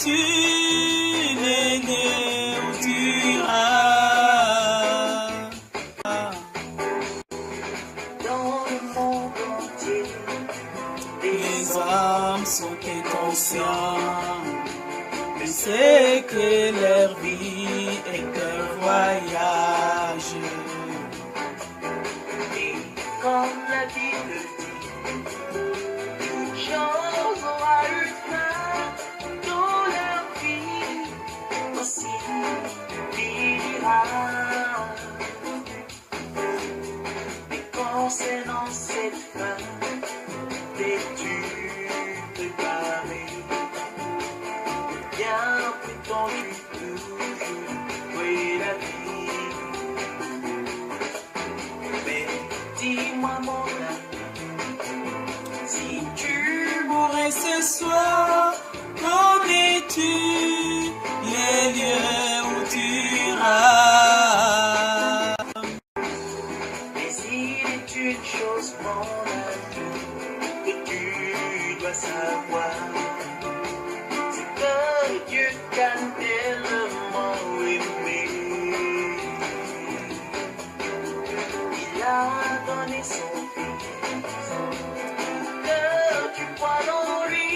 connais-tu les lieux où tu iras? Dans le monde entier, Les hommes sont inconscients, mais c'est que leur vie est un voyage. et comme la Bible dit, toute chose aura une fin dans leur vie, aussi finira. Mais concernant cette fin, t'es-tu préparé? Bien prétendu toujours, oui la vie. Mais dis-moi mon ami, si tu Mourrais ce soir, connais-tu les lieux où tu iras? mais il est une chose mon ami que tu dois savoir, c'est que Dieu t'a tellement aimé. Il a donné son fils, que tu crois en lui,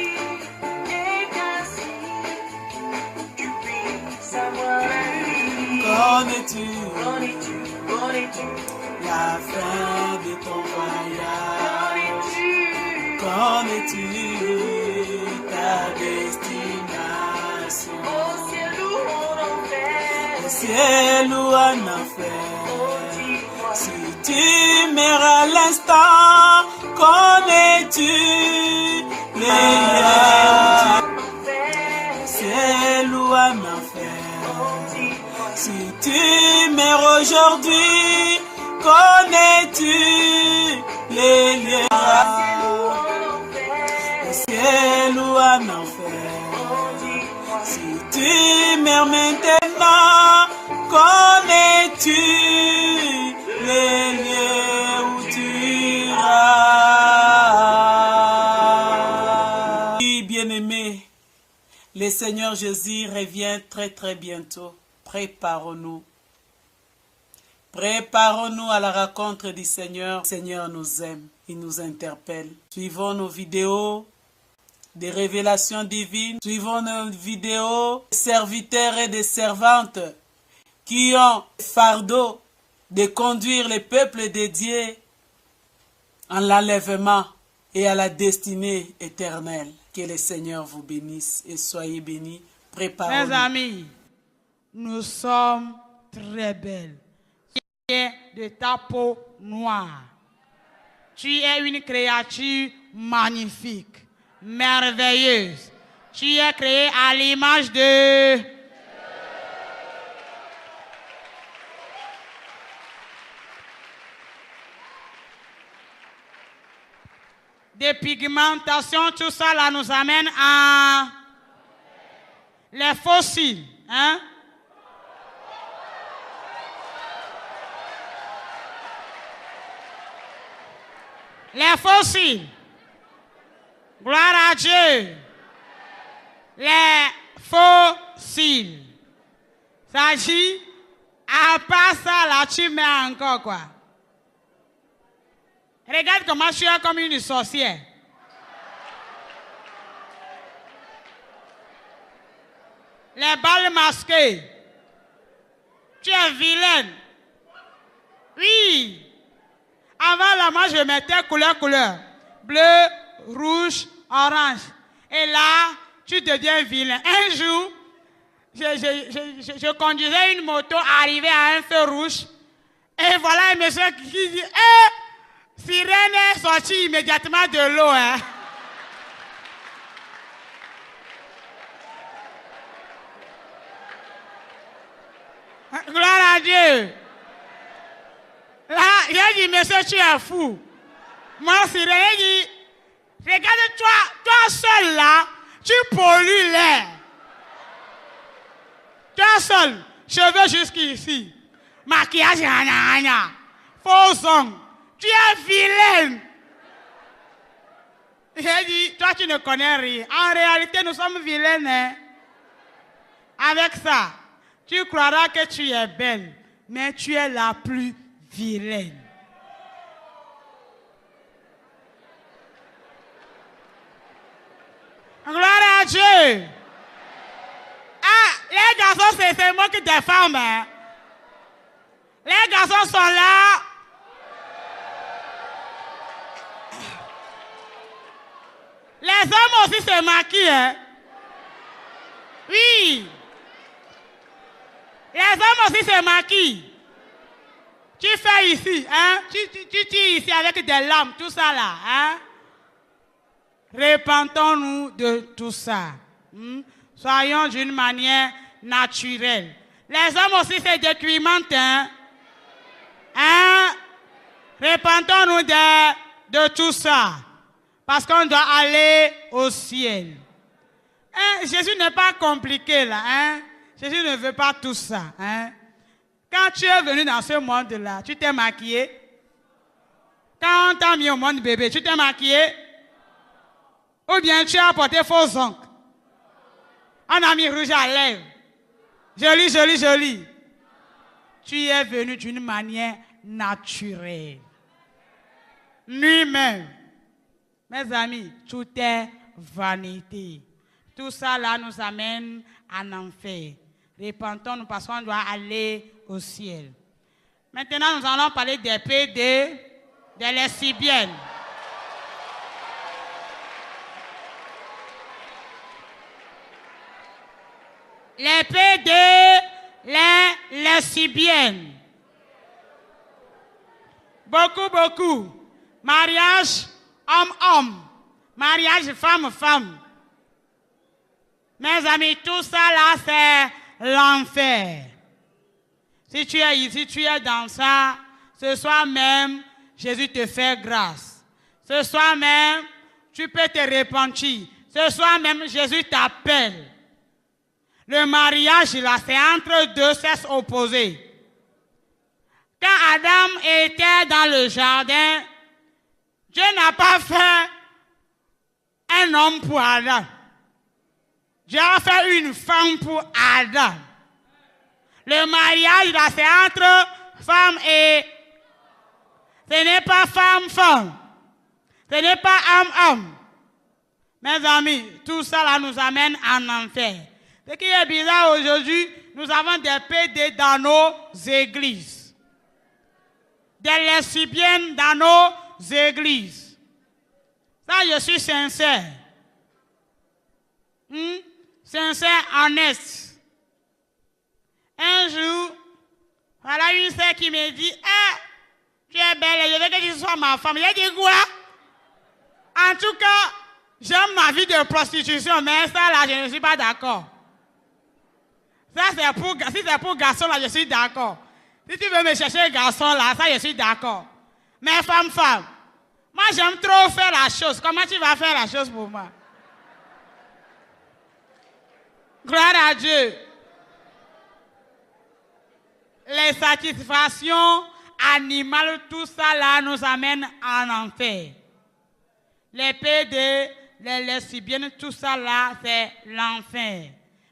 et qu'ainsi tu puisses avoir la vie. Connais-tu Connais-tu la fin de ton voyage? Connais-tu Connais-tu ta destination? au ciel ou en enfer? Au ciel ou en enfer? Dis-moi Si tu meurs à l'instant, connais-tu les lieux où tu en enfer. ciel ou en enfer? Dis-moi Si tu meurs aujourd'hui, connais-tu les lieux en au enfer. ciel ou en enfer? Dis-moi Si tu meurs maintenant, connais-tu les lieux où tu iras? Oui, bien-aimé, le Seigneur Jésus revient très très bientôt. Préparons-nous. Préparons-nous à la rencontre du Seigneur. Le Seigneur nous aime, il nous interpelle. Suivons nos vidéos des révélations divines. Suivons nos vidéos des serviteurs et des servantes qui ont le fardeau de conduire le peuple de Dieu en l'enlèvement et à la destinée éternelle. Que le Seigneur vous bénisse et soyez bénis. Préparons-nous. Mes amis, nous sommes très belles. Tu es de ta peau noire. Tu es une créature magnifique, merveilleuse. Tu es créée à l'image de... Des pigmentations, tout ça là nous amène à les fossiles. Hein? Les fossiles. Gloire à Dieu. Les fossiles. Ça dit, à part ça, là, tu mets encore quoi? Regarde comment tu es comme une sorcière. Les balles masquées. Tu es vilaine. Oui. Avant là, moi, je mettais couleur. Bleu, rouge, orange. Et là, tu deviens vilain. Un jour, je conduisais une moto, arrivé à un feu rouge. Et voilà un monsieur qui dit, sirène est sortie immédiatement de l'eau. Hein. Gloire à Dieu. Là, j'ai dit, monsieur, tu es fou. Moi, sirène, il dit, regarde-toi, toi seul là, tu pollues l'air. Toi seul, cheveux jusqu'ici. Maquillage, faux ongles. Tu es vilaine. J'ai dit, toi tu ne connais rien. En réalité, nous sommes vilaines. Hein? Avec ça, tu croiras que tu es belle, mais tu es la plus vilaine. Gloire à Dieu. Ah, les garçons c'est moi qui des femmes. Hein? Les garçons sont là. Les hommes aussi se maquillent. Hein? Oui. Les hommes aussi se maquillent. Tu fais ici, hein? Tu tires ici avec des lames, tout ça là, hein? Repentons-nous de tout ça. Soyons d'une manière naturelle. Les hommes aussi se documentent, hein? Hein? Repentons-nous de tout ça. Parce qu'on doit aller au ciel. Hein? Jésus n'est pas compliqué là, hein? Jésus ne veut pas tout ça, hein? Quand tu es venu dans ce monde-là, tu t'es maquillé? Quand on t'a mis au monde bébé, tu t'es maquillé? Ou bien tu as porté faux ongles? On a mis rouge à lèvres. Joli, joli, joli. Tu es venu d'une manière naturelle. Lui-même. Mes amis, tout est vanité. Tout ça là nous amène en enfer. Repentons-nous parce qu'on doit aller au ciel. Maintenant, nous allons parler des PD, des lesbiennes. Les PD, les lesbiennes. Beaucoup. Mariage homme-homme. Mariage femme-femme. Mes amis, tout ça là, c'est l'enfer. Si tu es ici, tu es dans ça, ce soir même, Jésus te fait grâce. Ce soir même, tu peux te repentir. Ce soir même, Jésus t'appelle. Le mariage, là, c'est entre deux sexes opposés. Quand Adam était dans le jardin, Dieu n'a pas fait un homme pour Adam. Dieu a fait une femme pour Adam. Le mariage, là, c'est entre femme et... Ce n'est pas femme-femme. Ce n'est pas homme-homme. Mes amis, tout ça, là, nous amène en enfer. Ce qui est bizarre aujourd'hui, nous avons des PD dans nos églises. Des lesbiennes dans nos églises. Ça, je suis sincère. Sincère, honnête. Un jour, voilà une sœur qui me dit, tu es belle, je veux que tu sois ma femme. J'ai dit quoi? En tout cas, j'aime ma vie de prostitution, mais ça là, je ne suis pas d'accord. Ça, si c'est pour garçon là, je suis d'accord. Si tu veux me chercher un garçon là, ça, je suis d'accord. Mais femme, moi j'aime trop faire la chose. Comment tu vas faire la chose pour moi? Gloire à Dieu. Les satisfactions animales, tout ça là nous amène en enfer. Les PD, les lesbiennes, tout ça là, c'est l'enfer.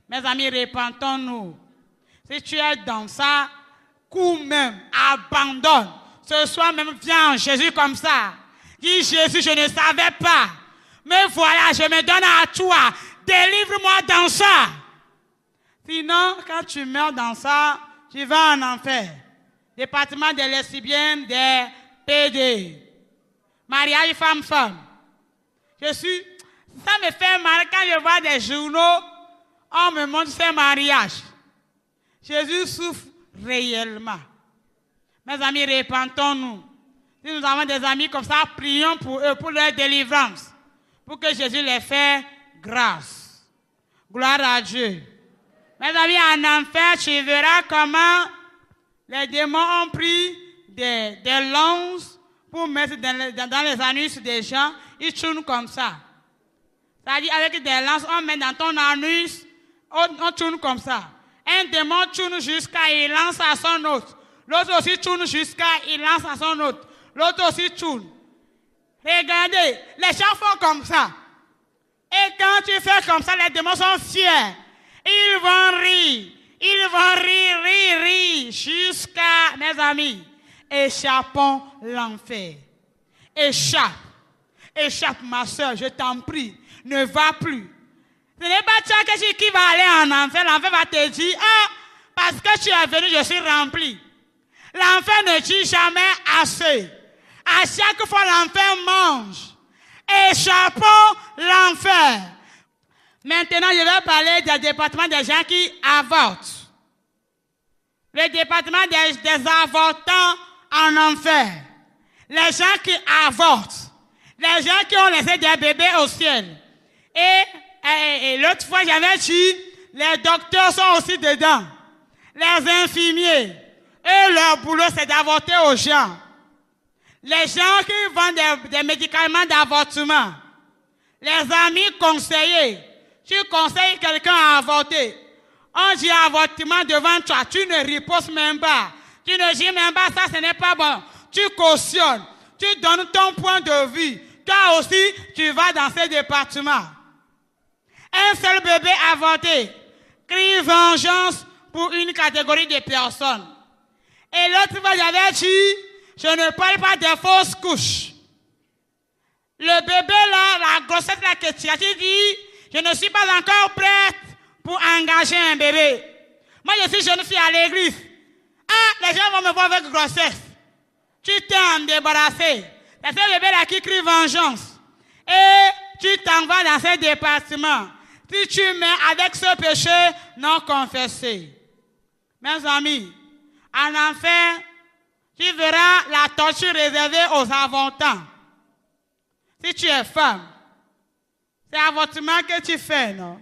Mes amis, repentons-nous. Si tu es dans ça, cours même, abandonne. Ce soir même, viens en Jésus comme ça. Dis Jésus, je ne savais pas. Mais voilà, je me donne à toi. Délivre-moi dans ça. Sinon, quand tu meurs dans ça, tu vas en enfer. Département des lesbiennes, des PD. Mariage femme-femme. Ça me fait mal quand je vois des journaux, on me montre ces mariages. Jésus souffre réellement. Mes amis, repentons-nous. Si nous avons des amis comme ça, prions pour eux, pour leur délivrance. Pour que Jésus les fasse grâce. Gloire à Dieu. Mes amis, en enfer, tu verras comment les démons ont pris des lances pour mettre dans les anus des gens. Ils tournent comme ça. C'est-à-dire avec des lances, on met dans ton anus, on tourne comme ça. Un démon tourne jusqu'à il lance à son autre. L'autre aussi tourne jusqu'à il lance à son autre. L'autre aussi tourne. Regardez, les gens font comme ça. Et quand tu fais comme ça, les démons sont fiers. Ils vont rire, rire, jusqu'à, mes amis, échappons l'enfer. Échappe, ma soeur, je t'en prie, ne va plus. Ce n'est pas toi qui va aller en enfer. L'enfer va te dire, ah, parce que tu es venu, je suis rempli. L'enfer ne dit jamais assez. À chaque fois, l'enfer mange. Échappons l'enfer. Maintenant, je vais parler du département des gens qui avortent. Le département des avortants en enfer. Les gens qui avortent. Les gens qui ont laissé des bébés au ciel. Et l'autre fois, j'avais dit, les docteurs sont aussi dedans. Les infirmiers. Eux, leur boulot, c'est d'avorter aux gens. Les gens qui vendent des médicaments d'avortement. Les amis conseillers. Tu conseilles quelqu'un à avorter. On dit avortement devant toi. Tu ne ripostes même pas. Tu ne dis même pas ça, ce n'est pas bon. Tu cautionnes. Tu donnes ton point de vue. Toi aussi, tu vas dans ce département. Un seul bébé avorté crie vengeance pour une catégorie de personnes. Et l'autre fois, j'avais dit, je ne parle pas des fausses couches. Le bébé là, la grossesse là que tu as dit, je ne suis pas encore prête pour engager un bébé. Moi, je suis jeune fille à l'église. Ah, les gens vont me voir avec grossesse. Tu t'es en débarrassé. C'est ce bébé là qui crie vengeance. Et tu t'en vas dans ce département. Si tu mets avec ce péché non confessé. Mes amis, en enfer, tu verras la torture réservée aux avortants. Si tu es femme, c'est avortement que tu fais, non?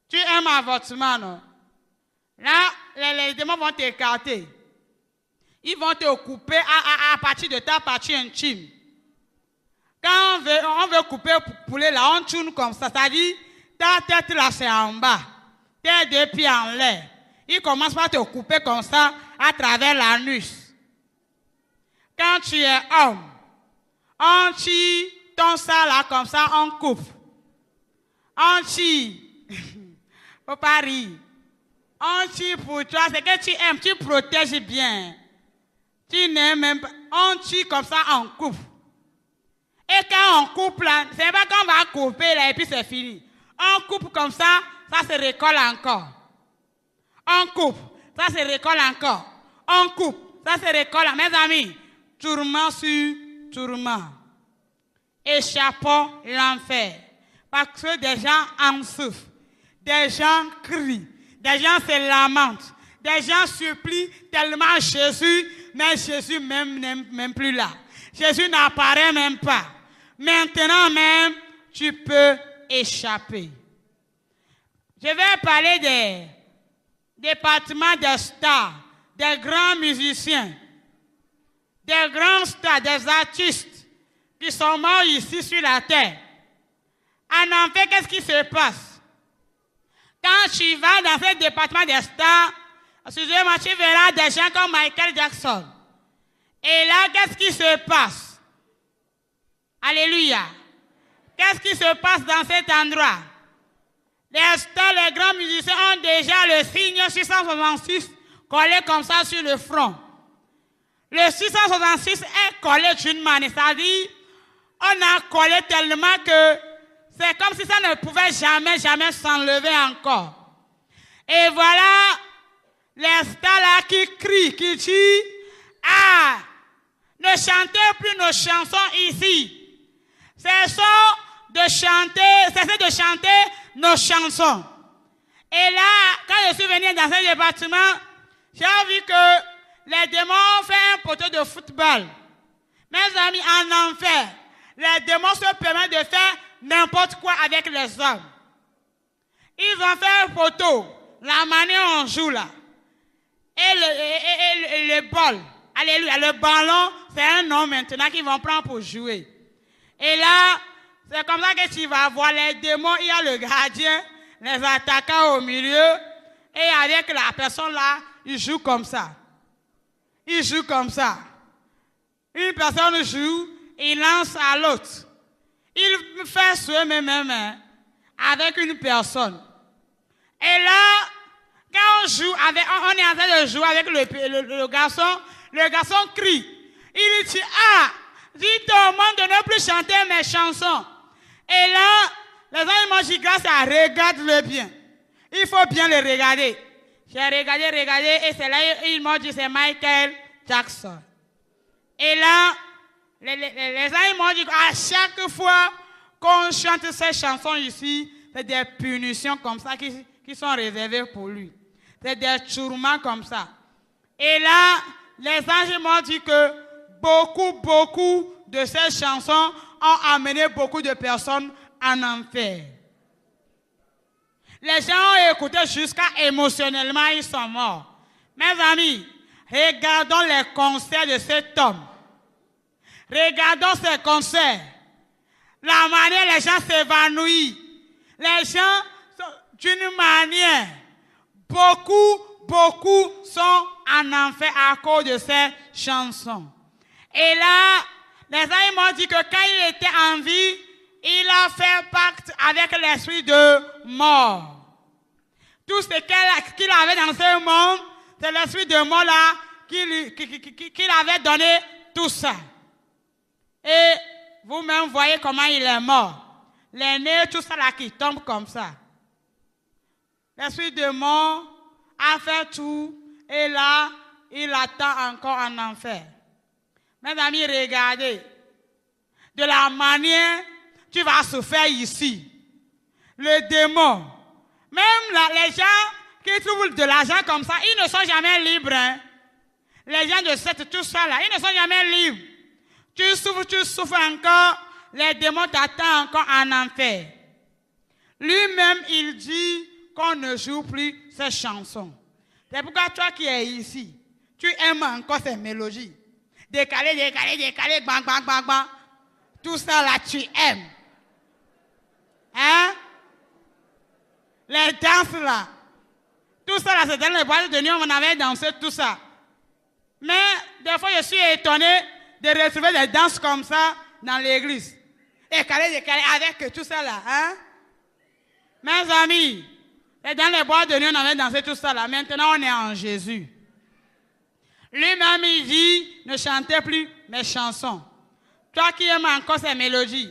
Tu aimes avortement, non? Là, les démons vont t'écarter. Ils vont te couper à partir de ta partie intime. Quand on veut couper poulet, là, on tourne comme ça. C'est-à-dire, ta tête là, c'est en bas. Tes deux pieds en l'air. Ils commencent par te couper comme ça à travers l'anus. Quand tu es homme, on tire ton sang là comme ça, on coupe. On tire. Faut pas rire. On tire pour toi, c'est que tu aimes, tu protèges bien. Tu n'aimes même pas. On tire comme ça, on coupe. Et quand on coupe là, c'est pas qu'on va couper là et puis c'est fini. On coupe comme ça, ça se recolle encore. On coupe, ça se recolle encore. On coupe, ça se recolle. Mes amis, tourment sur tourment. Échappons l'enfer. Parce que des gens en souffrent. Des gens crient. Des gens se lamentent. Des gens supplient tellement Jésus, mais Jésus même plus là. Jésus n'apparaît même pas. Maintenant même, tu peux échapper. Je vais parler des départements des stars, des grands musiciens, des grands stars, des artistes qui sont morts ici sur la terre. En enfer, qu'est-ce qui se passe? Quand tu vas dans ce département des stars, excusez-moi, tu verras des gens comme Michael Jackson. Et là, qu'est-ce qui se passe? Alléluia. Qu'est-ce qui se passe dans cet endroit? Les stars, les grands musiciens ont déjà le signe 666 collé comme ça sur le front. Le 666 est collé d'une manière, c'est-à-dire, on a collé tellement que c'est comme si ça ne pouvait jamais s'enlever encore. Et voilà les stars là qui crient, qui disent, ah, ne chantez plus nos chansons ici. Cessez de chanter nos chansons. Et là, quand je suis venu dans ce département, j'ai vu que les démons ont fait un poteau de football. Mes amis, en enfer, les démons se permettent de faire n'importe quoi avec les hommes. Ils ont fait un poteau, la manière on joue là. Et le bol, alléluia, le ballon, c'est un nom maintenant qu'ils vont prendre pour jouer. Et là, c'est comme ça que tu vas voir les démons, il y a le gardien, les attaquants au milieu, et avec la personne là, ils jouent comme ça. Ils jouent comme ça. Une personne joue, il lance à l'autre. Il fait ce même avec une personne. Et là, on est en train de jouer avec le garçon. Le garçon crie. Il dit, dites au monde de ne plus chanter mes chansons. Et là, les gens m'ont dit, grâce à regarde-le bien. Il faut bien le regarder. J'ai regardé, et c'est là ils m'ont dit, c'est Michael Jackson. Et là, les gens m'ont dit, à chaque fois qu'on chante ces chansons ici, c'est des punitions comme ça qui sont réservées pour lui. C'est des tourments comme ça. Et là, les anges m'ont dit que beaucoup de ces chansons ont amené beaucoup de personnes en enfer. Les gens ont écouté jusqu'à émotionnellement, ils sont morts. Mes amis, regardons les concerts de cet homme. Regardons ces concerts. La manière les gens s'évanouissent. Les gens, d'une manière, beaucoup sont en enfer à cause de ces chansons. Et là, les gens m'ont dit que quand il était en vie, il a fait pacte avec l'esprit de mort. Tout ce qu'il avait dans ce monde, c'est l'esprit de mort là qu'il avait donné tout ça. Et vous-même voyez comment il est mort. Les nez, tout ça là qui tombe comme ça. L'esprit de mort a fait tout et là, il attend encore en enfer. Mes amis, regardez. De la manière tu vas souffrir ici. Le démon. Même là, les gens qui trouvent de l'argent comme ça, ils ne sont jamais libres. Hein? Les gens de cette, tout ça là, ils ne sont jamais libres. Tu souffres encore, les démons t'attendent encore en enfer. Lui-même, il dit qu'on ne joue plus ces chansons. C'est pourquoi toi qui es ici, tu aimes encore ces mélodies. Décalé, bang, bang, bang, bang. Tout ça là, tu aimes. Hein? Les danses là. Tout ça là, c'est dans les boîtes de nuit, on avait dansé tout ça. Mais des fois, je suis étonné de retrouver des danses comme ça dans l'église. Décalé, avec tout ça là. Hein? Mes amis, dans les boîtes de nuit, on avait dansé tout ça là. Maintenant, on est en Jésus. Lui-même, il dit, ne chantez plus mes chansons. Toi qui aimes encore ces mélodies,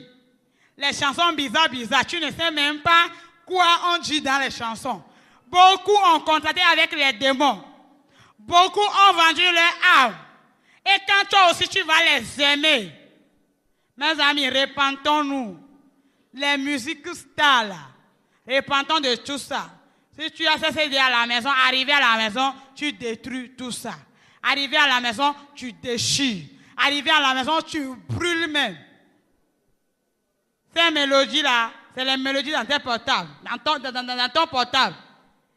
les chansons bizarres, tu ne sais même pas quoi on dit dans les chansons. Beaucoup ont contracté avec les démons. Beaucoup ont vendu leur âme. Et quand toi aussi tu vas les aimer, mes amis, repentons-nous. Les musiques stars là, repentons de tout ça. Si tu as ces CD à la maison, arrivé à la maison, tu détruis tout ça. Arrivé à la maison, tu déchires. Arrivé à la maison, tu brûles même. Ces mélodies-là, c'est les mélodies dans tes portables, dans ton portable.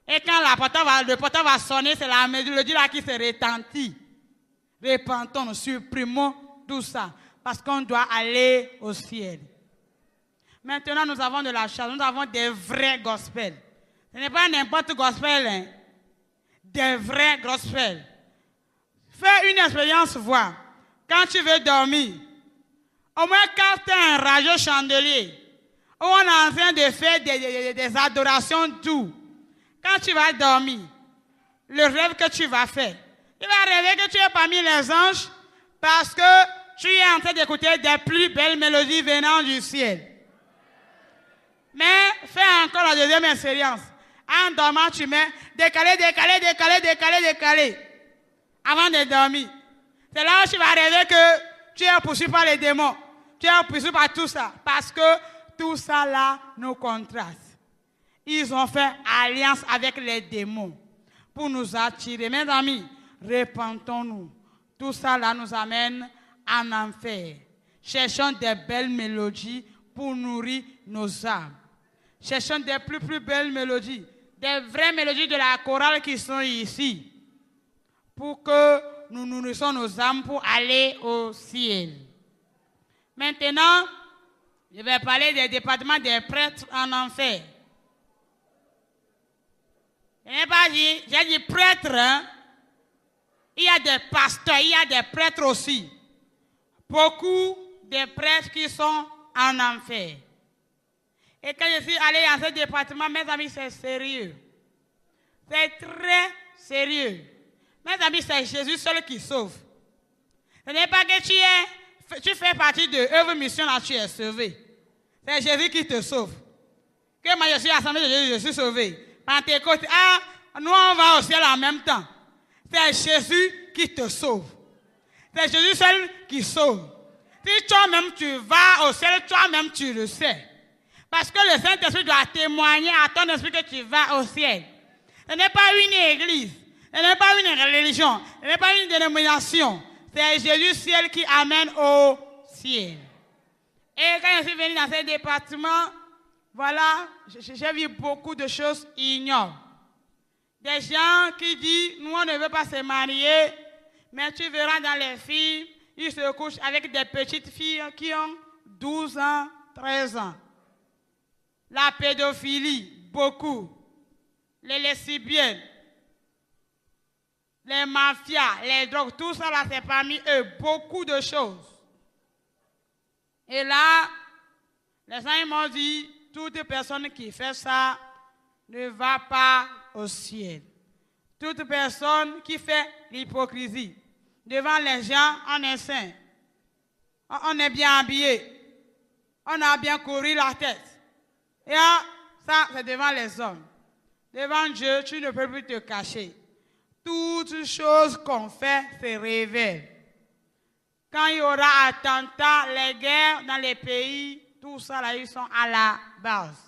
Et quand le portable va sonner, c'est la mélodie-là qui se retentit. Repentons, supprimons tout ça, parce qu'on doit aller au ciel. Maintenant, nous avons de la chance, nous avons des vrais gospels. Ce n'est pas n'importe gospel, hein. Des vrais gospels. Fais une expérience, voir. Quand tu veux dormir, au moins quand tu as un radieux chandelier, où on est en train de faire des adorations douces, quand tu vas dormir, le rêve que tu vas faire, tu vas rêver que tu es parmi les anges parce que tu es en train d'écouter des plus belles mélodies venant du ciel. Mais fais encore la deuxième expérience. En dormant, tu mets décalé. Avant de dormir. C'est là où tu vas rêver que tu es poursuivi par les démons. Tu es poursuivi par tout ça. Parce que tout ça là nous contraste. Ils ont fait alliance avec les démons pour nous attirer. Mes amis, repentons-nous. Tout ça là nous amène en enfer. Cherchons des belles mélodies pour nourrir nos âmes. Cherchons des plus belles mélodies. Des vraies mélodies de la chorale qui sont ici. Pour que nous nourrissons nos âmes pour aller au ciel. Maintenant, je vais parler des départements des prêtres en enfer. Je n'ai pas dit, j'ai dit prêtres. Hein? Il y a des pasteurs, il y a des prêtres aussi. Beaucoup de prêtres qui sont en enfer. Et quand je suis allé dans ce département, mes amis, c'est sérieux. C'est très sérieux. Mes amis, c'est Jésus seul qui sauve. Ce n'est pas que tu fais partie de œuvre mission là, tu es sauvé. C'est Jésus qui te sauve. Que moi je suis assemblée de Jésus, je suis sauvé. Pentecôte, nous on va au ciel en même temps. C'est Jésus qui te sauve. C'est Jésus seul qui sauve. Si toi-même tu vas au ciel, toi-même tu le sais. Parce que le Saint-Esprit doit témoigner à ton esprit que tu vas au ciel. Ce n'est pas une église, ce n'est pas une religion, ce n'est pas une dénomination. C'est Jésus ciel qui amène au ciel. Et quand je suis venu dans ce département, voilà, j'ai vu beaucoup de choses ignobles. Des gens qui disent, nous on ne veut pas se marier, mais tu verras dans les filles, ils se couchent avec des petites filles qui ont 12 ans, 13 ans. La pédophilie, beaucoup. Les lesbiennes, les mafias, les drogues, tout ça là, c'est parmi eux, beaucoup de choses. Et là, les gens ils m'ont dit, toute personne qui fait ça ne va pas au ciel. Toute personne qui fait l'hypocrisie, devant les gens, on est saint, on est bien habillé, on a bien couru la tête. Et ça, c'est devant les hommes. Devant Dieu, tu ne peux plus te cacher. Toutes choses qu'on fait se révèlent. Quand il y aura attentats, les guerres dans les pays, tout ça là, ils sont à la base.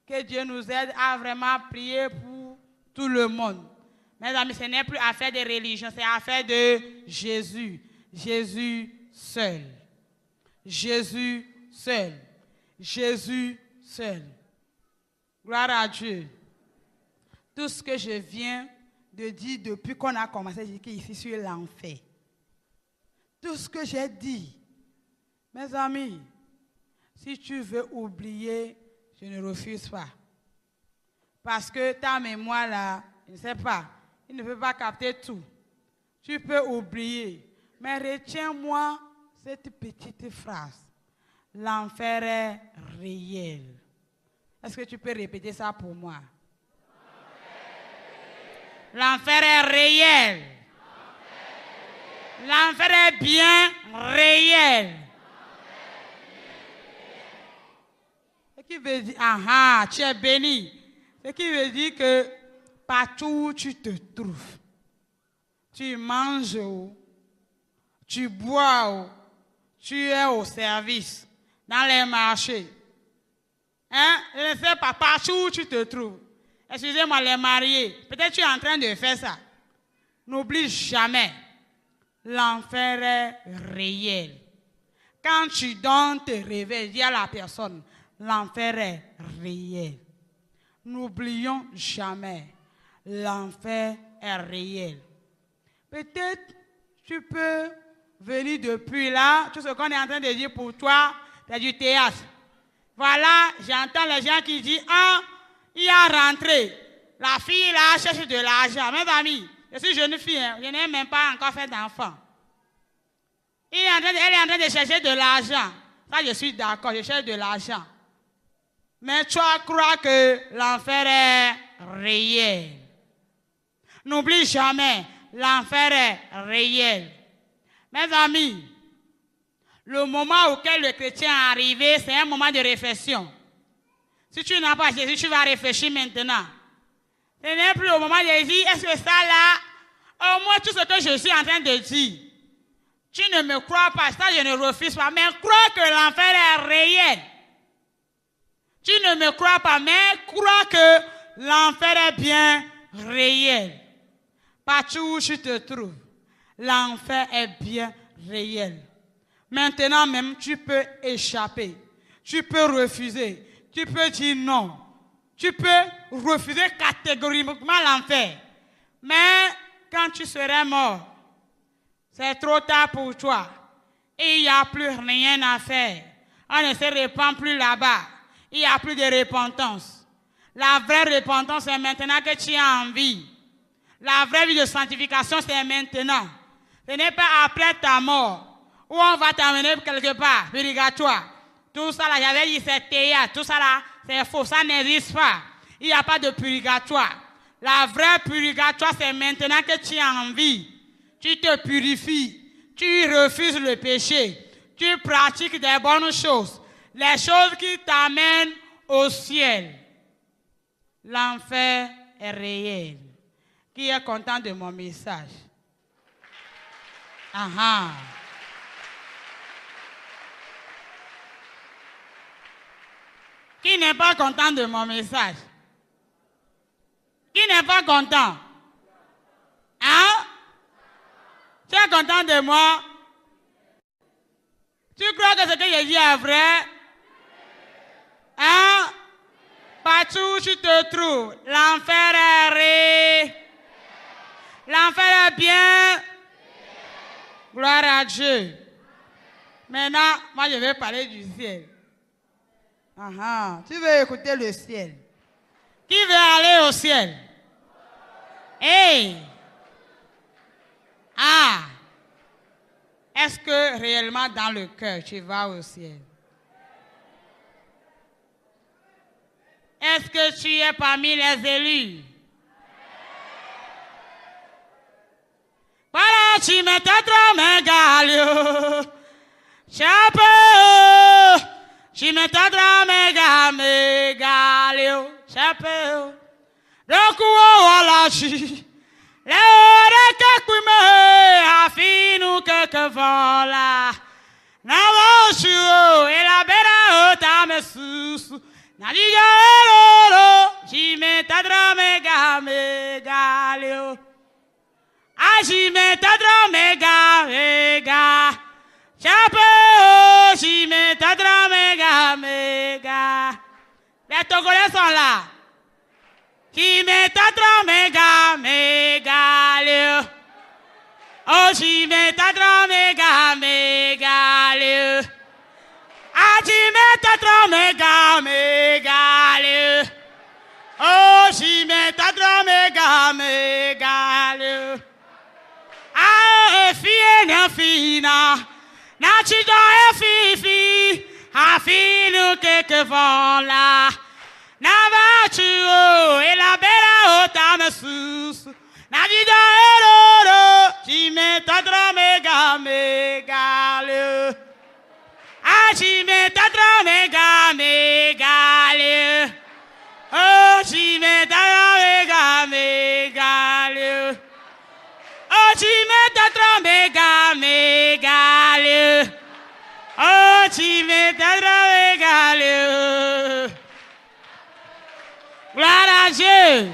Que Dieu nous aide à vraiment prier pour tout le monde. Mes amis, ce n'est plus affaire de religion, c'est affaire de Jésus. Jésus seul. Jésus seul. Jésus seul. Gloire à Dieu. Tout ce que je viens de dire depuis qu'on a commencé, j'ai dit ici sur l'enfer. Tout ce que j'ai dit, mes amis, si tu veux oublier, je ne refuse pas. Parce que ta mémoire là, je ne sais pas, il ne peut pas capter tout. Tu peux oublier, mais retiens-moi cette petite phrase. L'enfer est réel. Est-ce que tu peux répéter ça pour moi? L'enfer est réel. L'enfer est bien réel. Ce qui veut dire, tu es béni. Ce qui veut dire que partout où tu te trouves, tu manges, tu bois, tu es au service, dans les marchés. Je ne sais pas, partout où tu te trouves. Excusez-moi, les mariés, peut-être tu es en train de faire ça. N'oublie jamais, l'enfer est réel. Quand tu donnes te réveilles, dis à la personne, l'enfer est réel. N'oublions jamais, l'enfer est réel. Peut-être tu peux venir depuis là, tout ce qu'on est en train de dire pour toi, c'est du théâtre. Voilà, j'entends les gens qui disent, il a rentré. La fille là cherche de l'argent. Mes amis, je suis jeune fille, je n'ai même pas encore fait d'enfant. Elle est en train de chercher de l'argent. Ça, je suis d'accord, je cherche de l'argent. Mais tu crois que l'enfer est réel. N'oublie jamais, l'enfer est réel. Mes amis, le moment auquel le chrétien est arrivé, c'est un moment de réflexion. Si tu n'as pas Jésus, tu vas réfléchir maintenant. Ce n'est plus au moment de dire, est-ce que ça là, au moins tout ce que je suis en train de dire, tu ne me crois pas, ça je ne refuse pas, mais crois que l'enfer est réel. Tu ne me crois pas, mais crois que l'enfer est bien réel. Partout où tu te trouves, l'enfer est bien réel. Maintenant même, tu peux échapper. Tu peux refuser. Tu peux dire non. Tu peux refuser catégoriquement l'enfer. Mais quand tu serais mort, c'est trop tard pour toi. Et il n'y a plus rien à faire. On ne se répand plus là-bas. Il n'y a plus de repentance. La vraie repentance, c'est maintenant que tu as envie. La vraie vie de sanctification, c'est maintenant. Ce n'est pas après ta mort, où on va t'amener quelque part, purgatoire. Tout ça là, j'avais dit c'est théâtre. Tout ça là, c'est faux. Ça n'existe pas. Il n'y a pas de purgatoire. La vraie purification, c'est maintenant que tu as envie. Tu te purifies. Tu refuses le péché. Tu pratiques des bonnes choses. Les choses qui t'amènent au ciel. L'enfer est réel. Qui est content de mon message? Aha. Qui n'est pas content de mon message? Qui n'est pas content? Hein? Tu es content de moi? Tu crois que ce que je dis est vrai? Hein? Partout où tu te trouves, l'enfer est réel. L'enfer est bien. Gloire à Dieu. Maintenant, moi je vais parler du ciel. Tu veux écouter le ciel? Qui veut aller au ciel? Hey! Ah! Est-ce que réellement dans le cœur tu vas au ciel? Est-ce que tu es parmi les élus? Voilà, tu mets ta drame galio. Chapeau. Tu mets ta drame galio. Chapeau. Donc, voilà, tu. Le que affine que voilà. N'avons et la belle ta me sous. Nadiga lolo, j'y ta drame galio. Ah, j'y ta drame ga. Chapeau, j'y ta drame ga. Les Togolais sont là. J'y ta drame galio. Oh, j'y ta drame galio. Ah, j'y ta drame galio. Oh, j'y ta drame galio. Ah, fille, fina. Na chido fifi. Ah, fille, que voilà. Na va tu et la belle ota me sous. Na vida eroro. J'y ta drame galio. Ah, j'y ta drame galio. Oh, j'y ta drame galio. Oh, j'y ta drame galio. Oh, j'y ta drame galio. Gloire à Dieu.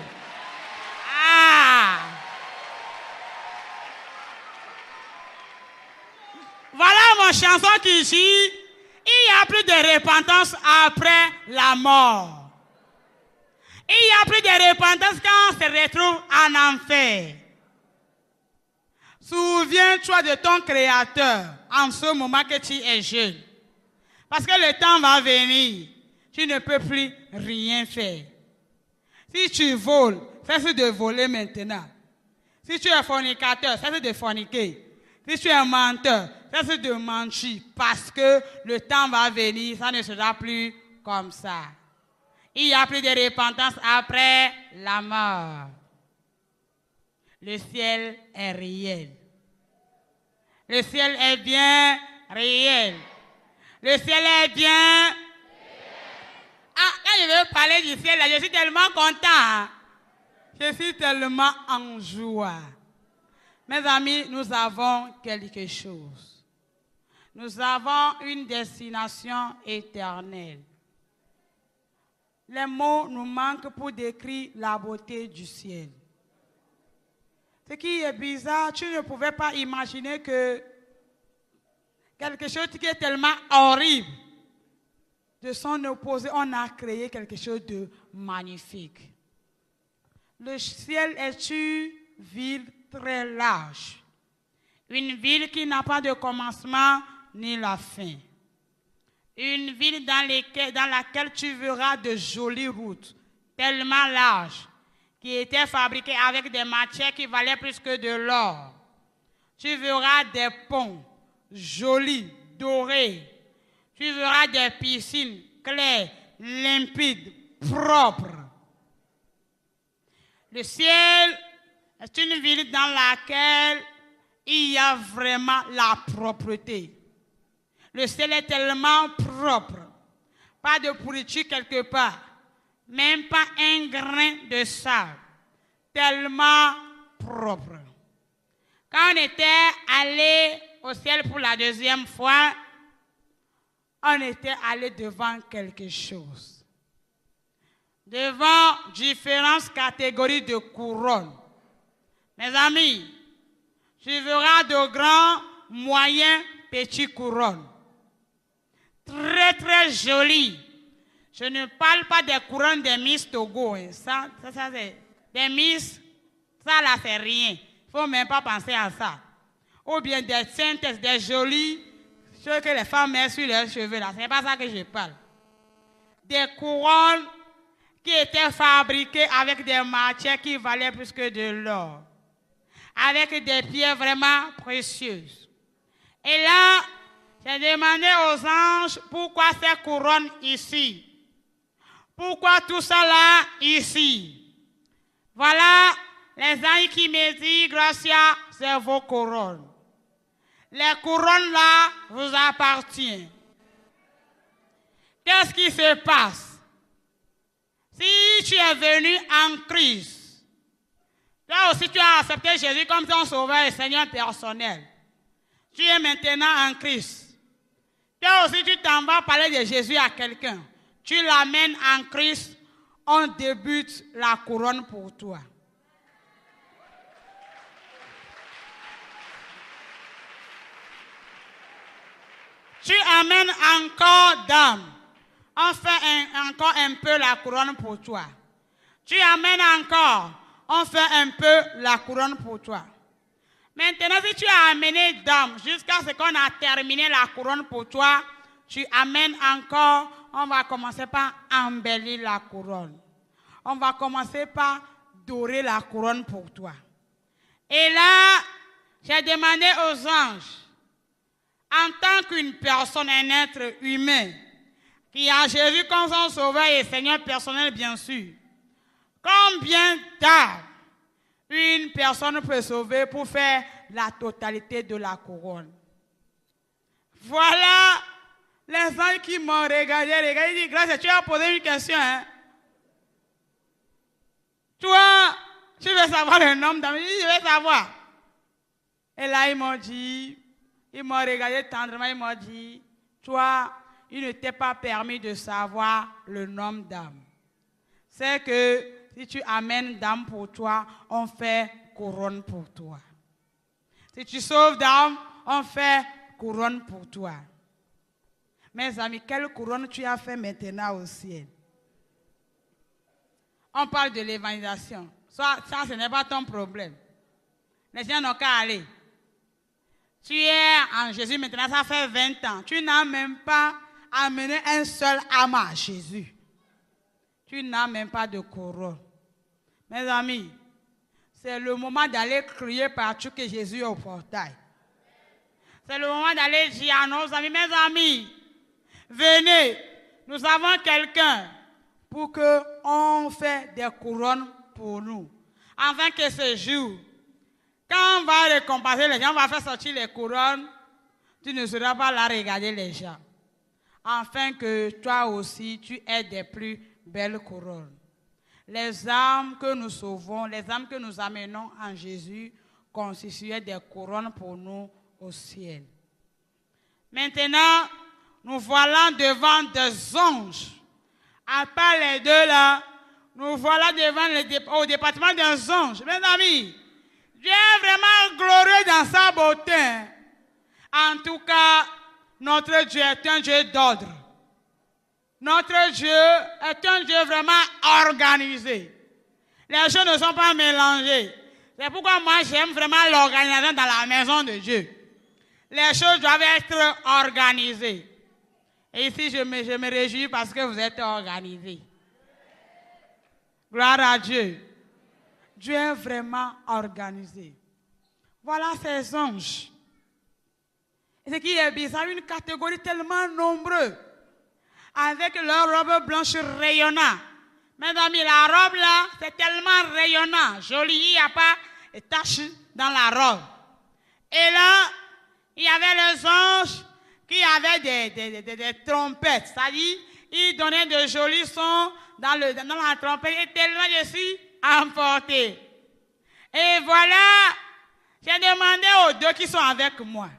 Ah. Voilà mon chanson qui dit, il n'y a plus de repentance après la mort. Il n'y a plus de repentance quand on se retrouve en enfer. Souviens-toi de ton Créateur en ce moment que tu es jeune. Parce que le temps va venir, tu ne peux plus rien faire. Si tu voles, cesse de voler maintenant. Si tu es fornicateur, cesse de forniquer. Si tu es menteur, cesse de mentir. Parce que le temps va venir, ça ne sera plus comme ça. Il n'y a plus de repentance après la mort. Le ciel est réel. Le ciel est bien réel. Le ciel est bien. Ah, quand je veux parler du ciel, là, je suis tellement content. Je suis tellement en joie. Mes amis, nous avons quelque chose. Nous avons une destination éternelle. Les mots nous manquent pour décrire la beauté du ciel. Ce qui est bizarre, tu ne pouvais pas imaginer que quelque chose qui est tellement horrible, de son opposé, on a créé quelque chose de magnifique. Le ciel est une ville très large. Une ville qui n'a pas de commencement ni la fin. Une ville dans laquelle tu verras de jolies routes, tellement larges, qui étaient fabriquées avec des matières qui valaient plus que de l'or. Tu verras des ponts jolis, dorés. Tu verras des piscines claires, limpides, propres. Le ciel est une ville dans laquelle il y a vraiment la propreté. Le ciel est tellement propre. Pas de pourriture quelque part. Même pas un grain de sable. Tellement propre. Quand on était allé au ciel pour la deuxième fois, on était allé devant quelque chose. Devant différentes catégories de couronnes. Mes amis, tu verras de grands, moyens, petits couronnes. Très, très jolies. Je ne parle pas des couronnes des Miss Togo. Hein. Ça c'est des Miss, ça là, c'est rien. Il ne faut même pas penser à ça. Ou bien des saintes, des jolies, ceux que les femmes mettent sur leurs cheveux là. Ce n'est pas ça que je parle. Des couronnes qui étaient fabriquées avec des matières qui valaient plus que de l'or. Avec des pierres vraiment précieuses. Et là, j'ai demandé aux anges pourquoi ces couronnes ici. Pourquoi tout ça là ici. Voilà les anges qui me disent, Gracia, c'est vos couronnes. Les couronnes là vous appartiennent. Qu'est-ce qui se passe? Si tu es venu en Christ, toi aussi tu as accepté Jésus comme ton sauveur et Seigneur personnel. Tu es maintenant en Christ. Toi aussi tu t'en vas parler de Jésus à quelqu'un. Tu l'amènes en Christ, on débute la couronne pour toi. Tu amènes encore d'âme. On fait encore un peu la couronne pour toi. Tu amènes encore. On fait un peu la couronne pour toi. Maintenant, si tu as amené d'âme jusqu'à ce qu'on a terminé la couronne pour toi, tu amènes encore. On va commencer par embellir la couronne. On va commencer par dorer la couronne pour toi. Et là, j'ai demandé aux anges, en tant qu'une personne, un être humain, qui a Jésus comme son sauveur et Seigneur personnel, bien sûr, combien d'âmes une personne peut sauver pour faire la totalité de la couronne? Voilà les anges qui m'ont regardé, ils disent, Grâce, tu as posé une question, hein? Toi, tu veux savoir le nom d'âme? Je veux savoir. Et là, ils m'ont dit, ils m'ont regardé tendrement, ils m'ont dit, toi, il ne t'est pas permis de savoir le nom d'âme. C'est que si tu amènes d'âme pour toi, on fait couronne pour toi. Si tu sauves d'âme, on fait couronne pour toi. Mes amis, quelle couronne tu as fait maintenant au ciel? On parle de l'évangélisation. Ça, ce n'est pas ton problème. Les gens n'ont qu'à aller. Tu es en Jésus maintenant, ça fait 20 ans. Tu n'as même pas amené un seul âme à Jésus. Tu n'as même pas de couronne. Mes amis, c'est le moment d'aller crier partout que Jésus est au portail. C'est le moment d'aller dire à nos amis, mes amis, venez, nous avons quelqu'un pour qu'on fasse des couronnes pour nous. Afin que ce jour, quand on va récompenser les gens, on va faire sortir les couronnes, tu ne seras pas là à regarder les gens. Afin que toi aussi, tu aies des plus belles couronnes. Les âmes que nous sauvons, les âmes que nous amenons en Jésus, constituaient des couronnes pour nous au ciel. Maintenant, nous voilà devant des anges. À part les deux là, nous voilà devant au département des anges. Mes amis, Dieu est vraiment glorieux dans sa beauté. En tout cas, notre Dieu est un Dieu d'ordre. Notre Dieu est un Dieu vraiment organisé. Les choses ne sont pas mélangées. C'est pourquoi moi j'aime vraiment l'organisation dans la maison de Dieu. Les choses doivent être organisées. Et ici, je me réjouis parce que vous êtes organisés. Gloire à Dieu. Dieu est vraiment organisé. Voilà ces anges. Et ce qui est bizarre, une catégorie tellement nombreuse, avec leurs robes blanches rayonnantes, Mes amis, la robe là, c'est tellement rayonnant, joli. Il n'y a pas de taches dans la robe. Et là, il y avait les anges qui avaient des trompettes. C'est-à-dire, ils donnaient de jolis sons dans la trompette. Et tellement je suis emporté. Et voilà, j'ai demandé aux deux qui sont avec moi,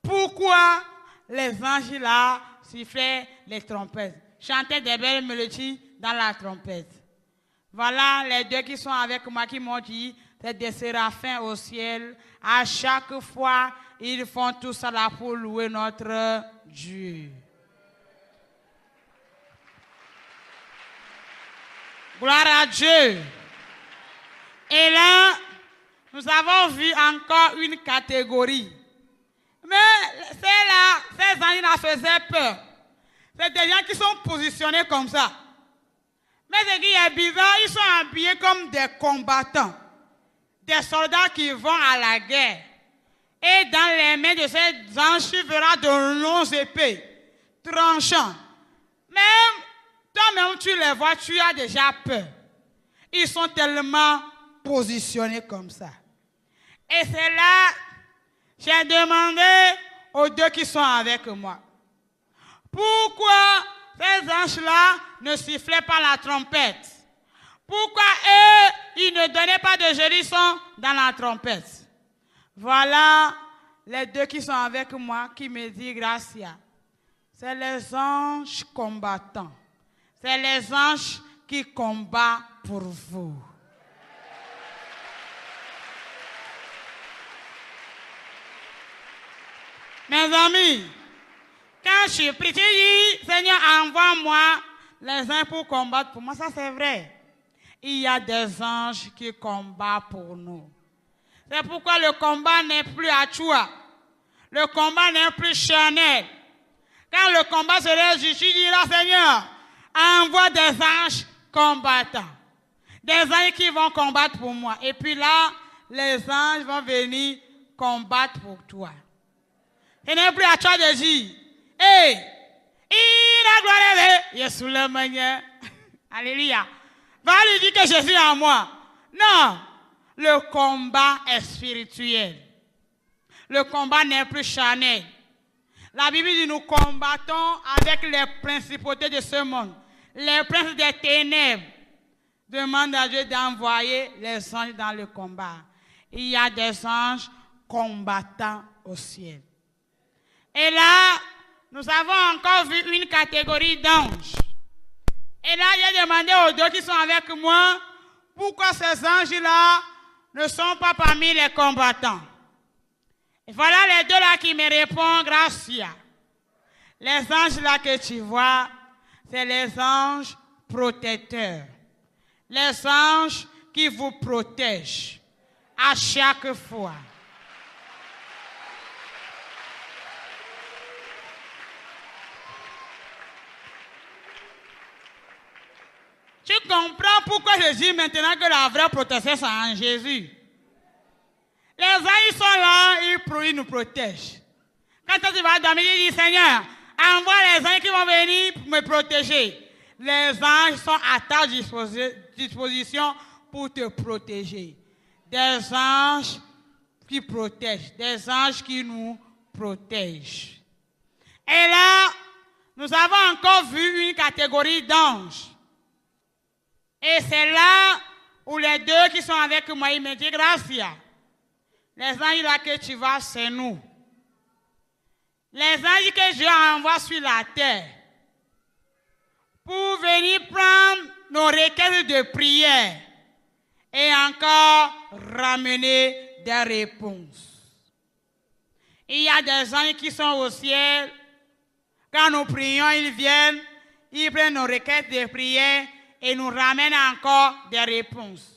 pourquoi les anges là sifflaient les trompettes, chantaient des belles mélodies dans la trompette. Voilà les deux qui sont avec moi qui m'ont dit, c'est des séraphins au ciel. À chaque fois, ils font tout ça là pour louer notre Dieu. Gloire à Dieu. Et là, nous avons vu encore une catégorie. Mais ces anges-là faisaient peur. C'est des gens qui sont positionnés comme ça. Mais ce qui est bizarre, ils sont habillés comme des combattants. Des soldats qui vont à la guerre. Et dans les mains de ces anges, tu verras de longues épées, tranchants. Même toi-même, tu les vois, tu as déjà peur. Ils sont tellement positionnés comme ça. Et c'est là, j'ai demandé aux deux qui sont avec moi, pourquoi ces anges-là ne sifflaient pas la trompette? Pourquoi eux, ils ne donnaient pas de jolis sons dans la trompette? Voilà les deux qui sont avec moi qui me disent Gracia. C'est les anges combattants. C'est les anges qui combattent pour vous. Mes amis, quand je prie, tu dis, Seigneur, envoie-moi les anges pour combattre pour moi. Ça, c'est vrai. Il y a des anges qui combattent pour nous. C'est pourquoi le combat n'est plus à toi. Le combat n'est plus charnel. Quand le combat serait juste, tu diras, Seigneur, envoie des anges combattants. Des anges qui vont combattre pour moi. Et puis là, les anges vont venir combattre pour toi. Ce n'est plus à toi de dire, hey, il a gloire à Jésus le Seigneur. Alléluia. Va lui dire que je suis en moi. Non, le combat est spirituel. Le combat n'est plus charnel. La Bible dit nous combattons avec les principautés de ce monde, les princes des ténèbres. Demande à Dieu d'envoyer les anges dans le combat. Il y a des anges combattants au ciel. Et là, nous avons encore vu une catégorie d'anges. Et là, j'ai demandé aux deux qui sont avec moi, pourquoi ces anges-là ne sont pas parmi les combattants. Et voilà les deux là qui me répondent, Gracia. Les anges là que tu vois, c'est les anges protecteurs. Les anges qui vous protègent à chaque fois. Tu comprends pourquoi je dis maintenant que la vraie protection, c'est en Jésus. Les anges sont là, ils nous protègent. Quand tu vas dormir, tu dis, Seigneur, envoie les anges qui vont venir pour me protéger. Les anges sont à ta disposition pour te protéger. Des anges qui protègent, des anges qui nous protègent. Et là, nous avons encore vu une catégorie d'anges. Et c'est là où les deux qui sont avec moi, ils me disent, Gracia, les anges là que tu vois, c'est nous. Les anges que Dieu envoie sur la terre pour venir prendre nos requêtes de prière et encore ramener des réponses. Il y a des anges qui sont au ciel. Quand nous prions, ils viennent, ils prennent nos requêtes de prière et nous ramènent encore des réponses.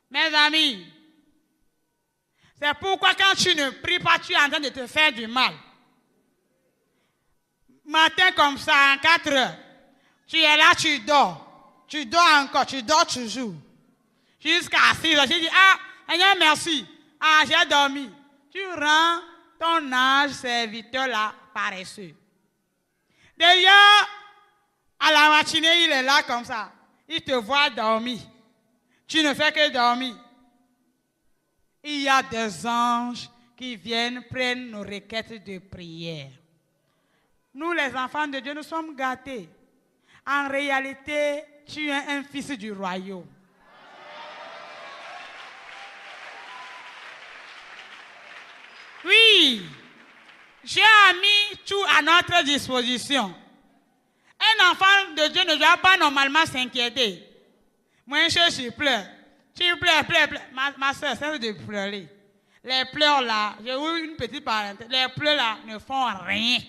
Mes amis, c'est pourquoi quand tu ne pries pas, tu es en train de te faire du mal. Matin comme ça, en 4 heures, tu es là, tu dors. Tu dors encore, tu dors toujours. Jusqu'à 6 heures, tu dis, ah, Seigneur, merci. Ah, j'ai dormi. Tu rends ton ange serviteur là paresseux. D'ailleurs, à la matinée, il est là comme ça. il te voit dormir. Tu ne fais que dormir. Il y a des anges qui viennent prendre nos requêtes de prière. Nous, les enfants de Dieu, nous sommes gâtés. En réalité, tu es un fils du royaume. Oui, Dieu a mis tout à notre disposition. Un enfant de Dieu ne doit pas normalement s'inquiéter. Moi, je pleure. Tu pleures. Ma soeur, cesse de pleurer. Les pleurs là, j'ai eu une petite parenthèse, les pleurs là ne font rien.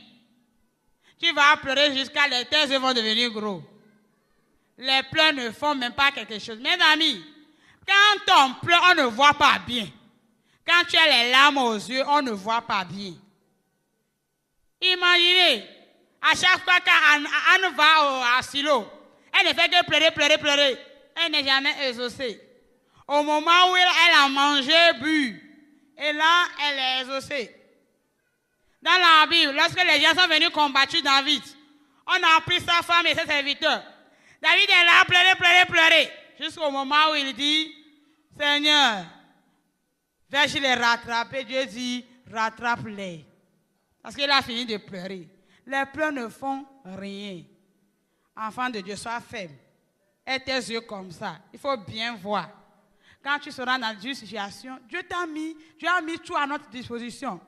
Tu vas pleurer jusqu'à les tes yeux vont devenir gros. Les pleurs ne font même pas quelque chose. Mes amis, quand on pleure, on ne voit pas bien. Quand tu as les larmes aux yeux, on ne voit pas bien. Imaginez, à chaque fois qu'Anne va à Silo, elle ne fait que pleurer. Elle n'est jamais exaucée. Au moment où elle a mangé, bu, et là, elle est exaucée. Dans la Bible, lorsque les gens sont venus combattre David, on a pris sa femme et ses serviteurs. David est là, pleurer. Jusqu'au moment où il dit, Seigneur, vais-je les rattraper? Dieu dit, rattrape-les. Parce qu'il a fini de pleurer. Les pleurs ne font rien. Enfant de Dieu, sois faible. Et tes yeux comme ça. Il faut bien voir. Quand tu seras dans une situation, Dieu a mis tout à notre disposition.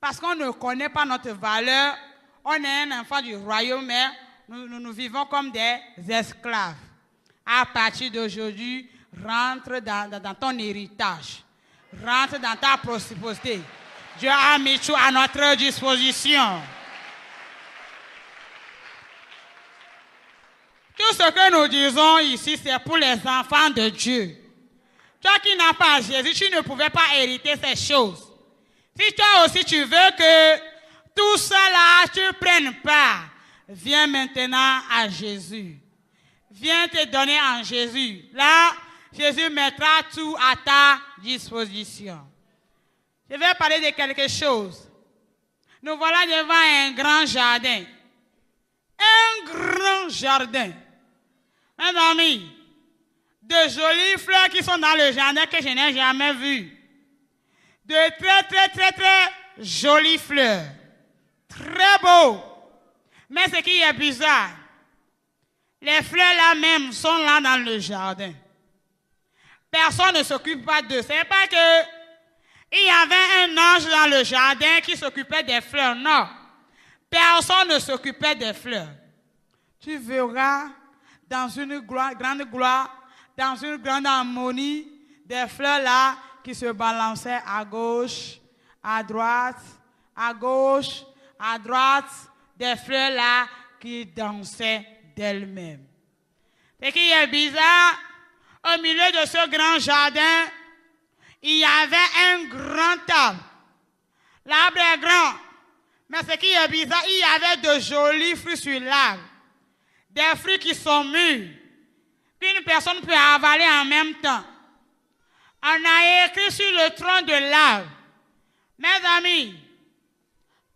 Parce qu'on ne connaît pas notre valeur. On est un enfant du royaume, mais nous vivons comme des esclaves. À partir d'aujourd'hui, rentre dans ton héritage. Rentre dans ta prospérité. Dieu a mis tout à notre disposition. Tout ce que nous disons ici, c'est pour les enfants de Dieu. Toi qui n'as pas Jésus, tu ne pouvais pas hériter ces choses. Si toi aussi tu veux que tout cela, tu prennes part, viens maintenant à Jésus. Viens te donner en Jésus. Là, Jésus mettra tout à ta disposition. Je vais parler de quelque chose. Nous voilà devant un grand jardin. Un grand jardin. Mes amis, de jolies fleurs qui sont dans le jardin que je n'ai jamais vues. De très jolies fleurs. Très beau. Mais ce qui est bizarre, les fleurs là même sont là dans le jardin. Personne ne s'occupe pas d'eux. Ce n'est pas que il y avait un ange dans le jardin qui s'occupait des fleurs. Non. Personne ne s'occupait des fleurs. Tu verras dans une grande gloire, dans une grande harmonie, des fleurs là qui se balançaient à gauche, à droite, à gauche, à droite, des fleurs là qui dansaient d'elles-mêmes. Ce qui est bizarre, au milieu de ce grand jardin, il y avait un grand arbre. L'arbre est grand, mais ce qui est bizarre, il y avait de jolis fruits sur l'arbre. Des fruits qui sont mûrs, qu'une personne peut avaler en même temps. On a écrit sur le tronc de l'arbre. Mes amis,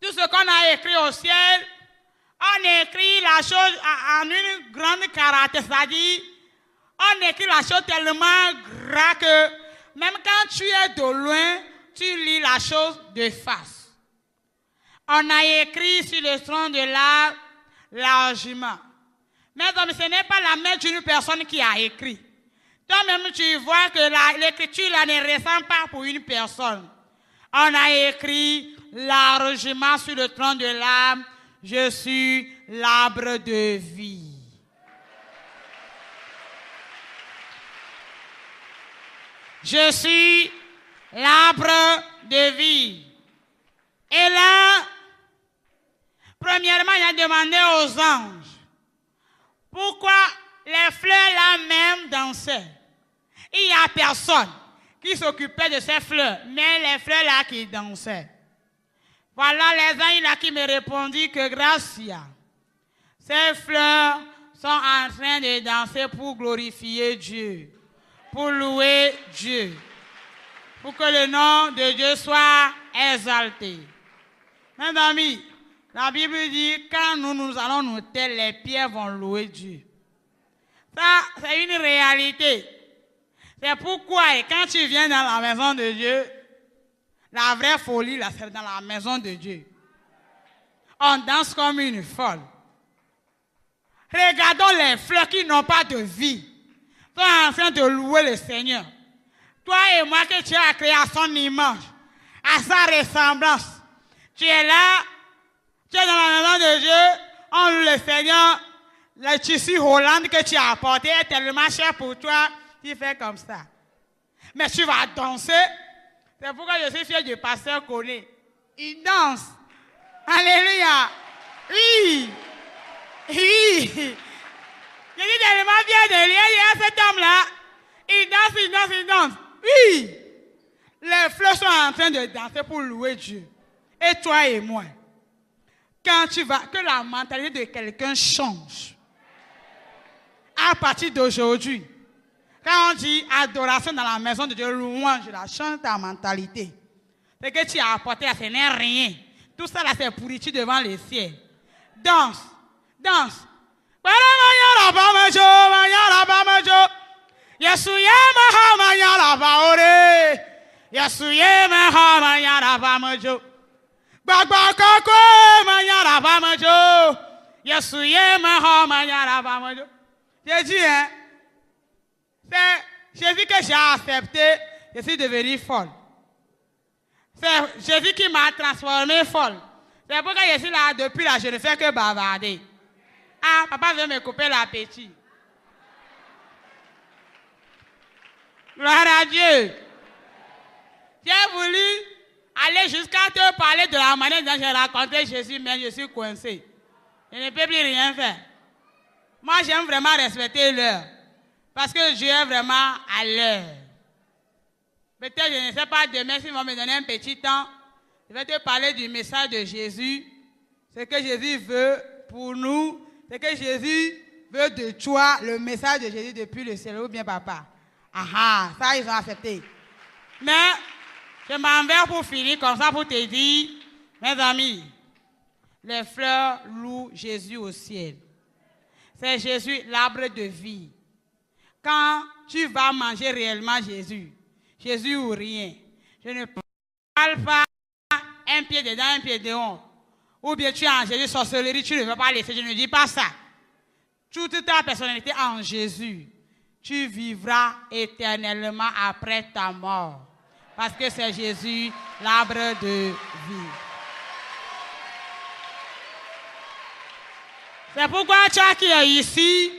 tout ce qu'on a écrit au ciel, on écrit la chose en une grande caractère, c'est-à-dire, on écrit la chose tellement grave que même quand tu es de loin, tu lis la chose de face. On a écrit sur le tronc de l'arbre largement. Mais ce n'est pas la main d'une personne qui a écrit. Toi-même, tu vois que l'écriture là ne ressemble pas pour une personne. On a écrit largement sur le tronc de l'arbre, je suis l'arbre de vie. Je suis l'arbre de vie. Et là, premièrement, il a demandé aux anges pourquoi les fleurs là même dansaient. Il n'y a personne qui s'occupait de ces fleurs, mais les fleurs là qui dansaient. Voilà les anges là qui me répondit que Gracia, ces fleurs sont en train de danser pour glorifier Dieu, pour louer Dieu, pour que le nom de Dieu soit exalté. Mes amis, la Bible dit quand nous allons nous taire, les pierres vont louer Dieu. Ça, c'est une réalité. C'est pourquoi, quand tu viens dans la maison de Dieu, la vraie folie, là, c'est dans la maison de Dieu. On danse comme une folle. Regardons les fleurs qui n'ont pas de vie. Ils sont en train de louer le Seigneur. Toi et moi que tu as créé à son image, à sa ressemblance. Tu es là, tu es dans la maison de Dieu, on loue le Seigneur. Le tissu Hollande que tu as apporté est tellement cher pour toi, tu fais comme ça. Mais tu vas danser. C'est pourquoi je suis fier du pasteur Koné. Il danse. Alléluia. Oui. Oui. Je dis tellement bien de lui. Il y a cet homme-là. Il danse, il danse, il danse. Oui. Les fleurs sont en train de danser pour louer Dieu. Et toi et moi. Quand tu vas, que la mentalité de quelqu'un change. À partir d'aujourd'hui. Quand on dit adoration dans la maison de Dieu, louange, là, change ta mentalité. Ce que tu as apporté là, ce n'est rien. Tout ça là, c'est pourriture devant le ciel. Danse, danse. J'ai dit, hein? C'est Jésus que j'ai accepté, je suis devenu folle. C'est Jésus qui m'a transformé folle. C'est pourquoi je suis là, depuis là, je ne fais que bavarder. Ah, papa veut me couper l'appétit. Gloire à Dieu. J'ai voulu aller jusqu'à te parler de la manière dont j'ai rencontré Jésus, mais je suis coincé. Je ne peux plus rien faire. Moi, j'aime vraiment respecter l'heure. Parce que Dieu est vraiment à l'heure. Peut-être, je ne sais pas, demain, s'ils vont me donner un petit temps, je vais te parler du message de Jésus. Ce que Jésus veut pour nous, ce que Jésus veut de toi, le message de Jésus depuis le ciel, ou bien papa. Ah, ça, ils ont accepté. Mais, je m'en vais pour finir comme ça, pour te dire, mes amis, les fleurs louent Jésus au ciel. C'est Jésus, l'arbre de vie. Quand tu vas manger réellement Jésus, Jésus ou rien, je ne parle pas un pied dedans, un pied dehors. Ou bien tu es en Jésus, sorcellerie, tu ne veux pas laisser, je ne dis pas ça. Toute ta personnalité en Jésus, tu vivras éternellement après ta mort. Parce que c'est Jésus, l'arbre de vie. C'est pourquoi toi qui es ici,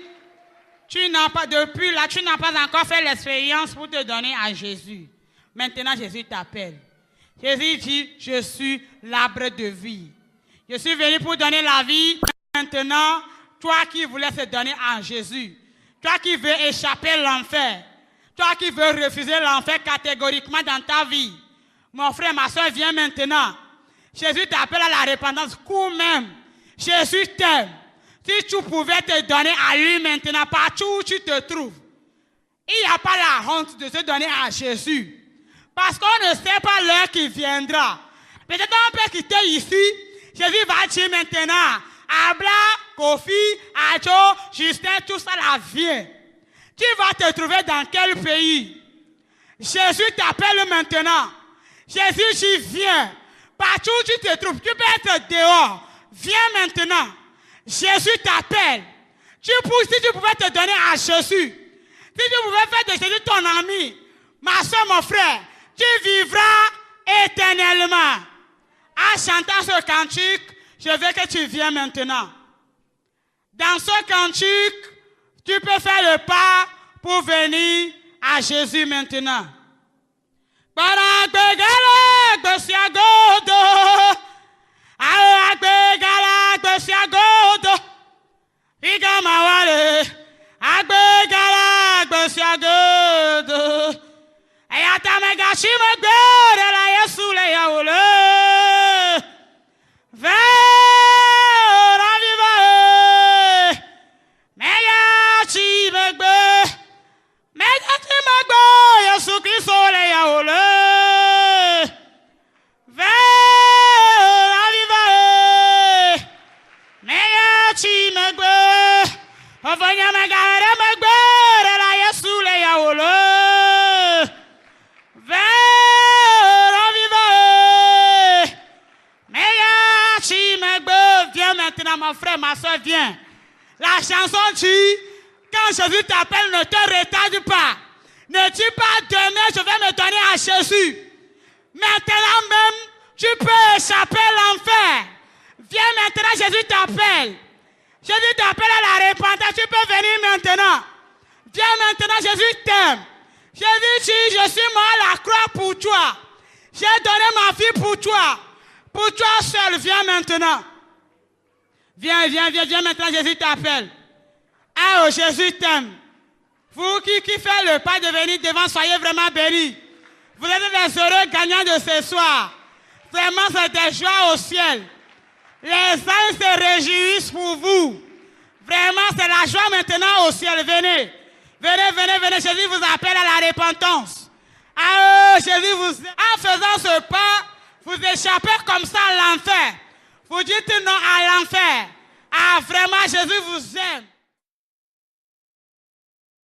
tu n'as pas, depuis là, tu n'as pas encore fait l'expérience pour te donner à Jésus. Maintenant, Jésus t'appelle. Jésus dit, je suis l'arbre de vie. Je suis venu pour donner la vie. Maintenant, toi qui voulais se donner à Jésus, toi qui veux échapper à l'enfer, toi qui veux refuser l'enfer catégoriquement dans ta vie, mon frère, ma soeur, viens maintenant. Jésus t'appelle à la repentance. Cours même. Jésus t'aime. Si tu pouvais te donner à lui maintenant, partout où tu te trouves, il n'y a pas la honte de se donner à Jésus. Parce qu'on ne sait pas l'heure qui viendra. Peut-être on peut quitter ici. Jésus va dire maintenant, Abla, Kofi, Adjo, Justin, tout ça là vient. Tu vas te trouver dans quel pays? Jésus t'appelle maintenant. Jésus dit viens. Partout où tu te trouves, tu peux être dehors. Viens maintenant. Jésus t'appelle. Si tu pouvais te donner à Jésus, si tu pouvais faire de Jésus ton ami, ma soeur, mon frère, tu vivras éternellement. En chantant ce cantique, je veux que tu viennes maintenant. Dans ce cantique, tu peux faire le pas pour venir à Jésus maintenant. Avanya magare magbe mon frère, ma soeur, viens. La chanson dit, quand Jésus t'appelle, ne te retarde pas. Ne dis pas demain, je vais me donner à Jésus. Maintenant même, tu peux échapper à l'enfer. Viens maintenant, Jésus t'appelle. Jésus t'appelle à la repentance, tu peux venir maintenant. Viens maintenant, Jésus t'aime. Jésus dit, je suis mort à la croix pour toi. J'ai donné ma vie pour toi. Pour toi seul, viens maintenant. Viens maintenant, Jésus t'appelle. Ah, oh, Jésus t'aime. Vous qui faites le pas de venir devant, soyez vraiment bénis. Vous êtes des heureux gagnants de ce soir. Vraiment, c'est des joies au ciel. Les anges se réjouissent pour vous. Vraiment, c'est la joie maintenant au ciel. Venez. Venez. Jésus vous appelle à la repentance. Ah, oh, Jésus vous... En faisant ce pas, vous échappez comme ça à l'enfer. Vous dites non à l'enfer. Ah, vraiment, Jésus vous aime.